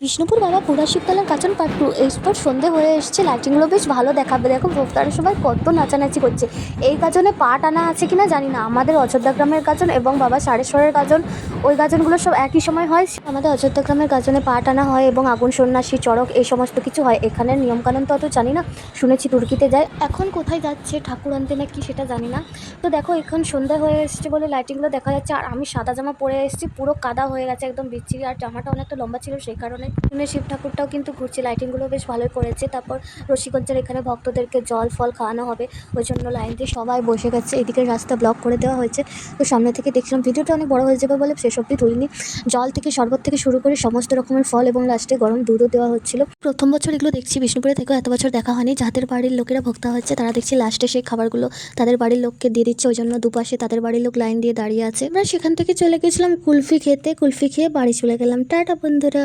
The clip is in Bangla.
বিষ্ণুপুর বাবা পুরা শিবতলার কাচন পার্ট 2 এরপর সন্ধে হয়ে এসছে, লাইটিংগুলো বেশ ভালো দেখাবে। দেখো ভোক্তার সবাই কত নাচানাচি করছে। এই গাজনে পাট আনা আছে কিনা জানি না। আমাদের অযোধ্যা গ্রামের গাজন এবং বাবা সারেশ্বরের গাজন, ওই গাজনগুলো সব একই সময় হয়। আমাদের অযোধ্যা গ্রামের গাজনে পাট আনা হয় এবং আগুন সন্ন্যাসী চড়ক এই সমস্ত কিছু হয়। এখানের নিয়মকানুন তো অত জানি না, শুনেছি তুর্কিতে যায়। এখন কোথায় যাচ্ছে ঠাকুর আনতে নাকি সেটা জানি না। তো দেখো এখন সন্ধ্যা হয়ে এসছে বলে লাইটিংগুলো দেখা যাচ্ছে। আর আমি সাদা জামা পরে এসেছি, পুরো কাদা হয়ে গেছে, একদম বিচ্ছিরি। আর জামাটা অনেকটা লম্বা ছিল, সেই কারণে শিব ঠাকুরটাও কিন্তু ঘুরছে। লাইটিংগুলো বেশ ভালোই করেছে। তারপর রসিকগঞ্জের এখানে ভক্তদেরকে জল ফল খাওয়ানো হবে, ওই জন্য লাইন দিয়ে সবাই বসে গেছে। এদিকে রাস্তা ব্লক করে দেওয়া হয়েছে। তো সামনে থেকে দেখছিলাম, ভিডিওটা অনেক বড় হয়ে যাবে বলে শেষ অবধি তুলিনি। জল থেকে শরবত থেকে শুরু করে সমস্ত রকমের ফল এবং লাস্টে গরম দুধও দেওয়া হচ্ছিল। প্রথম বছর এগুলো দেখছি, বিষ্ণুপুরে থেকেও এত বছর দেখা হয়নি। যাদের বাড়ির লোকেরা ভক্তা হচ্ছে তারা দেখছি লাস্টে সেই খাবারগুলো তাদের বাড়ির লোককে দিয়ে দিচ্ছে, ওই জন্য দুপাশে তাদের বাড়ির লোক লাইন দিয়ে দাঁড়িয়ে আছে। আমরা সেখান থেকে চলে গেছিলাম কুলফি খেতে। কুলফি খেয়ে বাড়ি চলে গেলাম। টাটা বন্ধুরা।